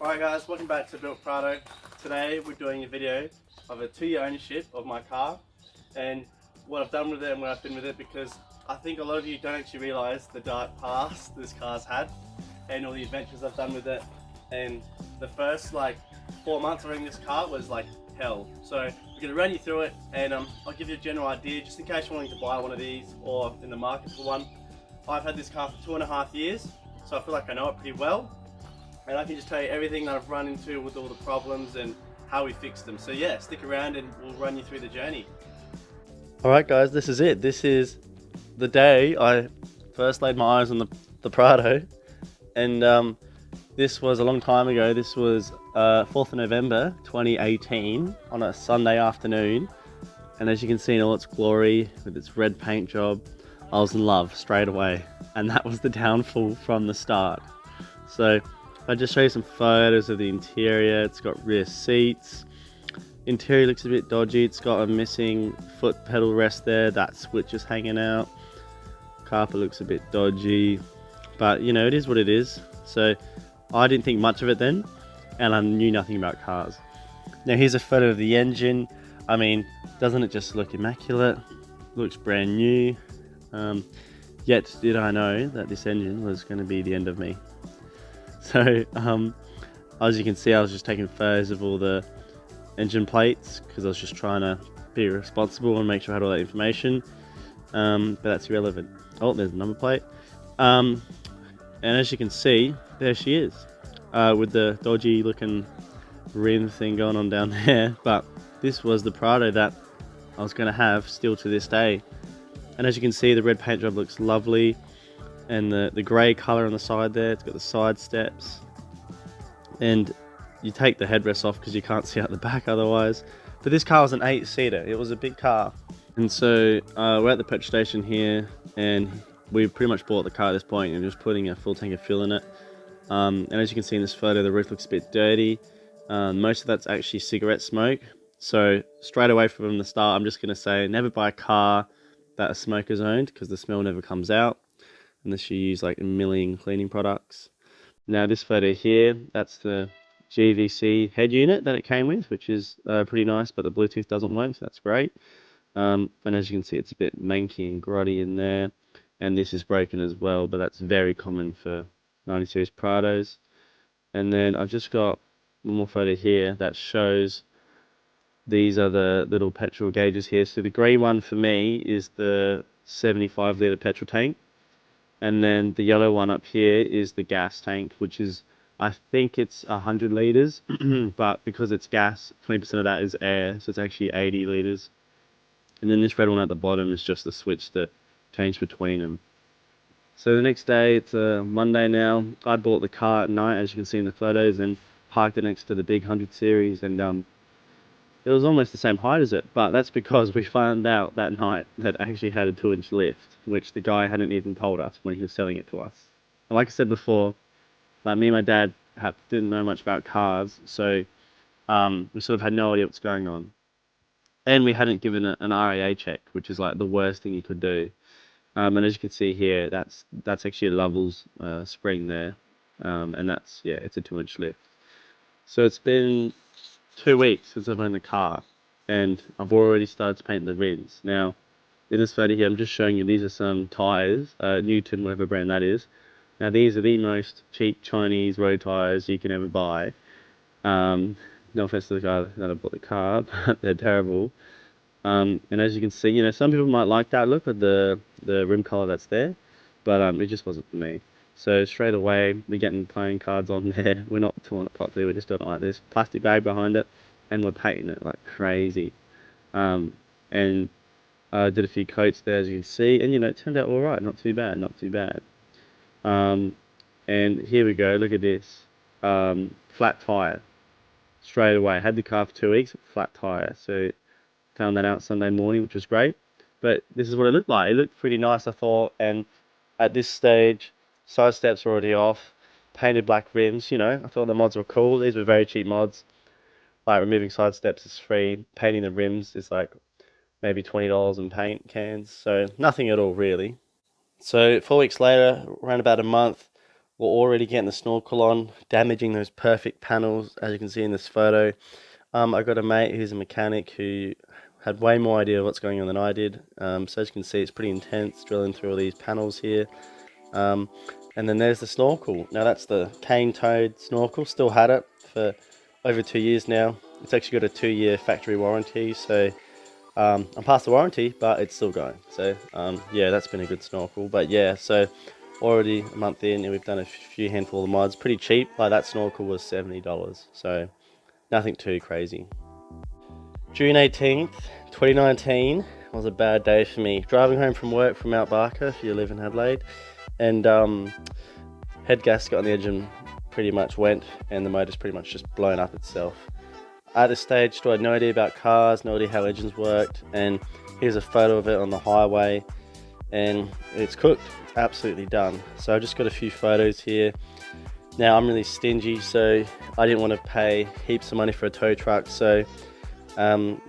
Alright guys, welcome back to Built Prado. Today we're doing a video of a 2-year ownership of my car and what I've done with it and where I've been with it, because I think a lot of you don't actually realise the dark past this car's had and all the adventures I've done with it. And the first 4 months of owning this car was like hell. So we're going to run you through it, and I'll give you a general idea just in case you're wanting to buy one of these or in the market for one. I've had this car for 2.5 years, so I feel like I know it pretty well. And I can just tell you everything that I've run into with all the problems and how we fixed them. So yeah, stick around and we'll run you through the journey. Alright guys, this is it. This is the day I first laid my eyes on the Prado. And this was a long time ago. This was 4th of November 2018 on a Sunday afternoon. And as you can see in all its glory with its red paint job, I was in love straight away. And that was the downfall from the start. So I'll just show you some photos of the interior. It's got rear seats. Interior looks a bit dodgy. It's got a missing foot pedal rest there. That switch is hanging out. Carpet looks a bit dodgy, but you know, it is what it is. So I didn't think much of it then, and I knew nothing about cars. Now here's a photo of the engine. I mean, doesn't it just look immaculate? Looks brand new. Yet did I know that this engine was going to be the end of me. So as you can see, I was just taking photos of all the engine plates because I was just trying to be responsible and make sure I had all that information, but that's irrelevant. Oh, there's a number plate, and as you can see, there she is, with the dodgy looking rim thing going on down there. But this was the Prado that I was going to have still to this day. And as you can see, the red paint job looks lovely. And the grey colour on the side there, it's got the side steps. And you take the headrest off because you can't see out the back otherwise. But this car was an 8-seater, it was a big car. And so we're at the petrol station here, and we pretty much bought the car at this point and just putting a full tank of fuel in it. And as you can see in this photo, the roof looks a bit dirty. Most of that's actually cigarette smoke. So straight away from the start, I'm just going to say never buy a car that a smoker's owned, because the smell never comes out unless you use like a million cleaning products. Now this photo here, that's the GVC head unit that it came with, which is pretty nice, but the Bluetooth doesn't work, so that's great. And as you can see, it's a bit manky and grotty in there, and this is broken as well, but that's very common for 90 series Prados. And then I've just got one more photo here that shows these are the little petrol gauges here. So the grey one for me is the 75 litre petrol tank. And then the yellow one up here is the gas tank, which is, I think it's 100 litres, but because it's gas, 20% of that is air, so it's actually 80 litres. And then this red one at the bottom is just the switch that changed between them. So the next day, it's a Monday now. I bought the car at night, as you can see in the photos, and parked it next to the big 100 series, and it was almost the same height as it, but that's because we found out that night that it actually had a 2-inch lift, which the guy hadn't even told us when he was selling it to us. And like I said before, like me and my dad didn't know much about cars, so we sort of had no idea what's going on. And we hadn't given it an RAA check, which is like the worst thing you could do. And as you can see here, that's actually a Lovells spring there, and that's, yeah, it's a 2-inch lift. So it's been 2 weeks since I've owned the car, and I've already started to paint the rims. Now, in this photo here, I'm just showing you, these are some tyres, Newton, whatever brand that is. Now, these are the most cheap Chinese road tyres you can ever buy. No offense to the guy that I bought the car, but they're terrible. And as you can see, you know, some people might like that look at the rim colour that's there, but it just wasn't for me. So straight away, we're getting playing cards on there. We're not doing it properly, we're just doing it like this. Plastic bag behind it, and we're painting it like crazy. And I did a few coats there, as you can see, and you know, it turned out alright, not too bad, not too bad. And here we go, look at this. Flat tyre. Straight away, had the car for 2 weeks, flat tyre. So found that out Sunday morning, which was great. But this is what it looked like. It looked pretty nice, I thought, and at this stage, side steps were already off, painted black rims, you know, I thought the mods were cool. These were very cheap mods. Like removing side steps is free, painting the rims is like maybe $20 in paint cans, so nothing at all really. So 4 weeks later, around about a month, we're already getting the snorkel on, damaging those perfect panels, as you can see in this photo. I got a mate who's a mechanic who had way more idea of what's going on than I did. So as you can see, it's pretty intense, drilling through all these panels here. And then there's the snorkel. Now that's the cane toad snorkel, still had it for over 2 years now. It's actually got a 2-year factory warranty, so I'm past the warranty, but it's still going. So yeah, that's been a good snorkel. But yeah, so already a month in and we've done a few handful of mods, pretty cheap. Like that snorkel was $70, so nothing too crazy. June 18th, 2019 was a bad day for me. Driving home from work from Mount Barker, if you live in Adelaide, and head gasket on the engine pretty much went, and the motor's pretty much just blown up itself. At this stage, still had no idea about cars, no idea how engines worked, and here's a photo of it on the highway, and it's cooked. It's absolutely done. So I just got a few photos here. Now I'm really stingy, so I didn't want to pay heaps of money for a tow truck, so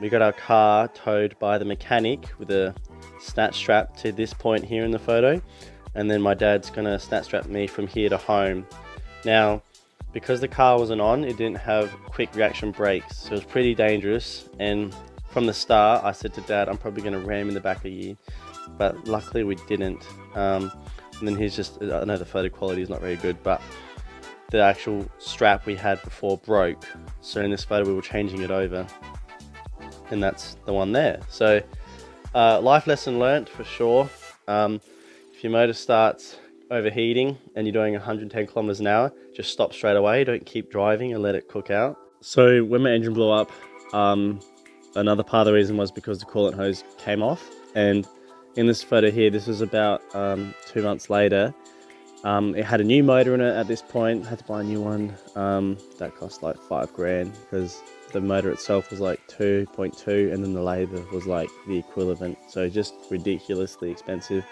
we got our car towed by the mechanic with a snatch strap to this point here in the photo, and then my dad's gonna snatch strap me from here to home. Now, because the car wasn't on, it didn't have quick reaction brakes, so it was pretty dangerous. And from the start, I said to Dad, I'm probably gonna ram in the back of you, but luckily we didn't. And then here's just, I know the photo quality is not very good, but the actual strap we had before broke. So in this photo, we were changing it over, and that's the one there. So life lesson learnt for sure. If your motor starts overheating and you're doing 110 kilometers an hour, just stop straight away. Don't keep driving and let it cook out. So when my engine blew up, another part of the reason was because the coolant hose came off. And in this photo here, this was about 2 months later. It had a new motor in it at this point. Had to buy a new one. That cost like $5,000 because the motor itself was like 2.2, and then the labor was like the equivalent. So just ridiculously expensive.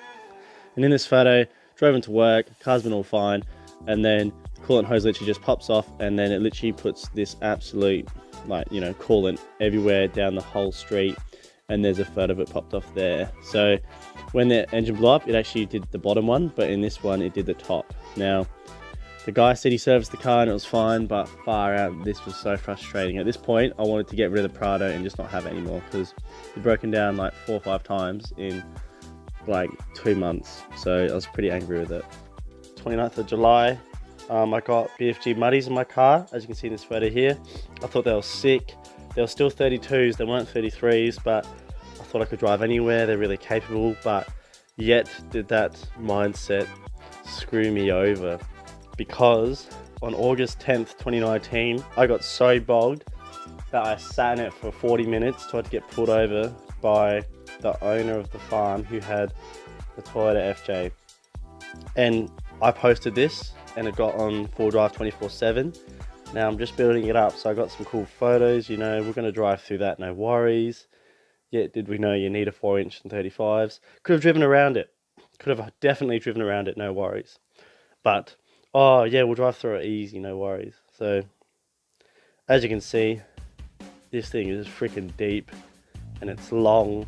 And in this photo, drove into work, car's been all fine, and then the coolant hose literally just pops off, and then it literally puts this absolute, like, you know, coolant everywhere down the whole street, and there's a photo of it popped off there. So when the engine blew up, it actually did the bottom one, but in this one, it did the top. Now, the guy said he serviced the car and it was fine, but far out, this was so frustrating. At this point, I wanted to get rid of the Prado and just not have it anymore, because it broken down like 4 or 5 times in like 2 months, so I was pretty angry with it. 29th of July, I got BFG Muddies in my car, as you can see in this photo here. I thought they were sick. They were still 32s, they weren't 33s, but I thought I could drive anywhere. They're really capable, but yet did that mindset screw me over, because on August 10th, 2019, I got so bogged that I sat in it for 40 minutes, tried to get pulled over by the owner of the farm who had the Toyota FJ. And I posted this and it got on 4Drive 24/7. Now I'm just building it up, so I got some cool photos. You know, we're going to drive through that, no worries. Yet did we know you need a 4-inch and 35s. Could have driven around it. Could have definitely driven around it, no worries. But, oh yeah, we'll drive through it easy, no worries. So, as you can see, this thing is freaking deep and it's long.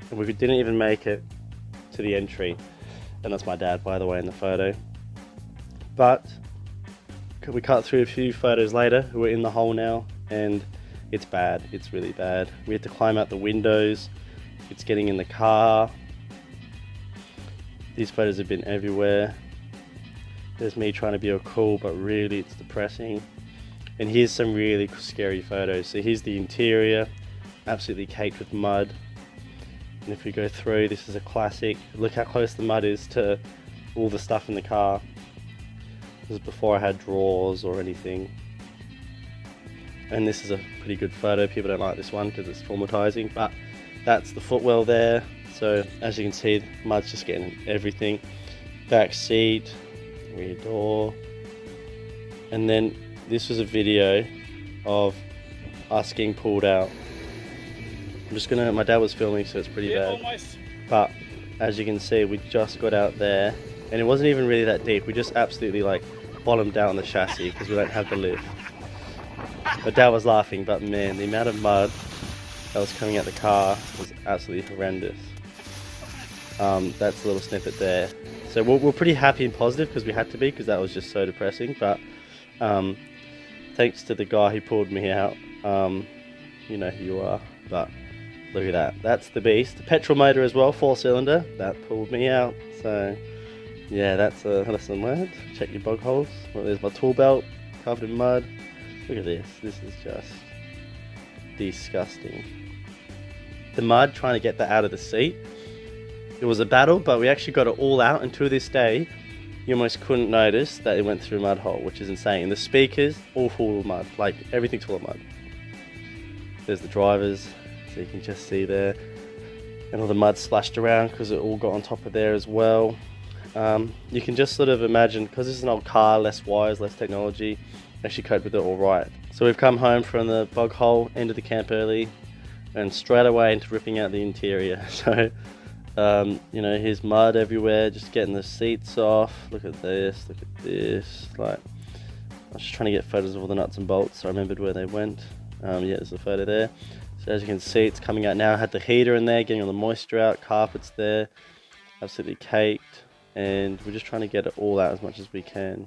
And we didn't even make it to the entry. And that's my dad, by the way, in the photo. But we cut through a few photos later. We're in the hole now, and it's bad. It's really bad. We had to climb out the windows. It's getting in the car. These photos have been everywhere. There's me trying to be all cool, but really it's depressing. And here's some really scary photos. So here's the interior, absolutely caked with mud. And if we go through, this is a classic. Look how close the mud is to all the stuff in the car. This is before I had drawers or anything. And this is a pretty good photo. People don't like this one because it's traumatizing, but that's the footwell there. So as you can see, mud's just getting everything. Back seat, rear door. And then this was a video of us getting pulled out. I'm just gonna, my dad was filming, so it's pretty bad. But as you can see, we just got out there, and it wasn't even really that deep. We just absolutely like bottomed out on the chassis because we don't have the lift. My dad was laughing, but man, the amount of mud that was coming out the car was absolutely horrendous. That's a little snippet there. So we're pretty happy and positive because we had to be, because that was just so depressing. But thanks to the guy who pulled me out, you know who you are. But look at that, that's the beast. The petrol motor as well, 4-cylinder, that pulled me out. So yeah, that's a lesson learned. Check your bog holes. Well, there's my tool belt covered in mud. Look at this. This is just disgusting. The mud, trying to get that out of the seat, it was a battle, but we actually got it all out, and to this day you almost couldn't notice that it went through a mud hole, which is insane. And the speakers all full of mud, like everything's full of mud. There's the drivers, so you can just see there, and all the mud splashed around because it all got on top of there as well. You can just sort of imagine, because this is an old car, less wires, less technology, actually coped with it all right. So we've come home from the bog hole, ended the camp early, and straight away into ripping out the interior. So you know, here's mud everywhere, just getting the seats off. Look at this, look at this. Like, I was just trying to get photos of all the nuts and bolts so I remembered where they went. Yeah, there's a photo there. So as you can see, it's coming out now. I had the heater in there, getting all the moisture out, carpets there, absolutely caked. And we're just trying to get it all out as much as we can.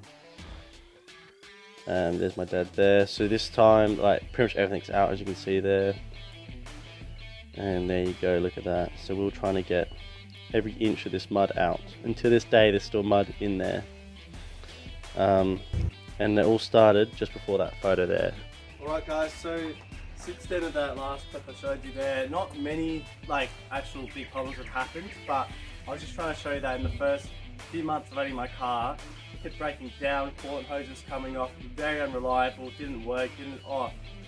There's my dad there. So this time, like, pretty much everything's out, as you can see there. And there you go, look at that. So we were trying to get every inch of this mud out. And to this day, there's still mud in there. And it all started just before that photo there. Alright guys, so since then of that last clip I showed you there, not many like actual big problems have happened, but I was just trying to show you that in the first few months of owning my car, it kept breaking down, coolant hoses coming off, very unreliable, didn't work,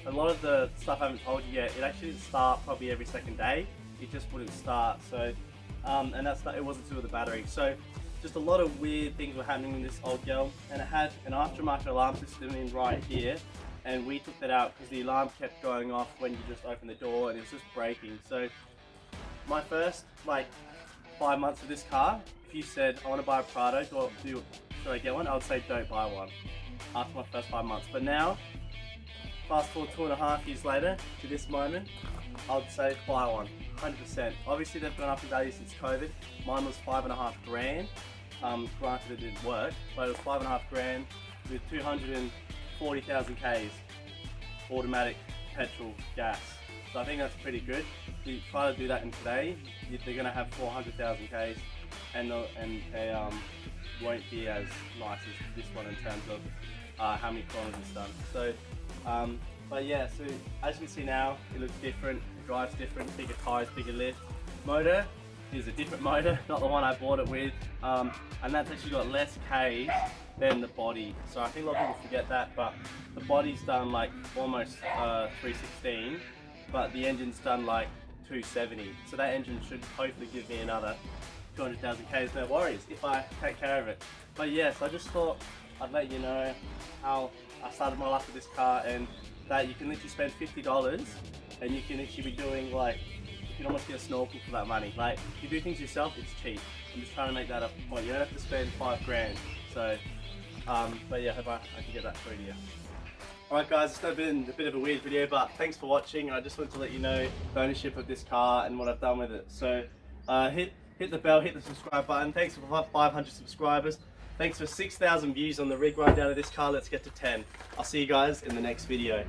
a lot of the stuff I haven't told you yet, it actually didn't start probably every second day, it just wouldn't start. So, and it wasn't to do with the battery. So just a lot of weird things were happening in this old girl, and it had an aftermarket alarm system in right here, and we took that out because the alarm kept going off when you just open the door, and it was just breaking. So my first like 5 months of this car, if you said I want to buy a Prado, should I get one? I would say don't buy one after my first 5 months. But now, fast forward 2.5 years later to this moment, I would say buy one, 100%. Obviously they've gone up in value since COVID. Mine was $5.5 grand. Granted it didn't work, but it was $5.5 grand with 240,000 Ks, automatic, petrol, gas. So I think that's pretty good. If you try to do that in today, they're going to have 400,000 Ks, and they won't be as nice as this one in terms of how many kilometers it's done. So, but yeah, so as you can see now, it looks different, it drives different, bigger tyres, bigger lift. Motor is a different motor, not the one I bought it with, and that's actually got less Ks than the body. So I think a lot of people forget that, but the body's done like almost 316, but the engine's done like 270. So that engine should hopefully give me another 200,000 Ks, no worries, if I take care of it. But yes, I just thought I'd let you know how I started my life with this car, and that you can literally spend $50 and you can literally be doing like, you can almost get a snorkel for that money. Like, if you do things yourself, it's cheap. I'm just trying to make that a point. You don't have to spend $5 grand. So, but yeah, I hope I can get that through to you. Alright guys, it's been a bit of a weird video, but thanks for watching. I just wanted to let you know the ownership of this car and what I've done with it. So, hit the bell, hit the subscribe button. Thanks for 500 subscribers. Thanks for 6,000 views on the rig rundown of this car. Let's get to 10. I'll see you guys in the next video.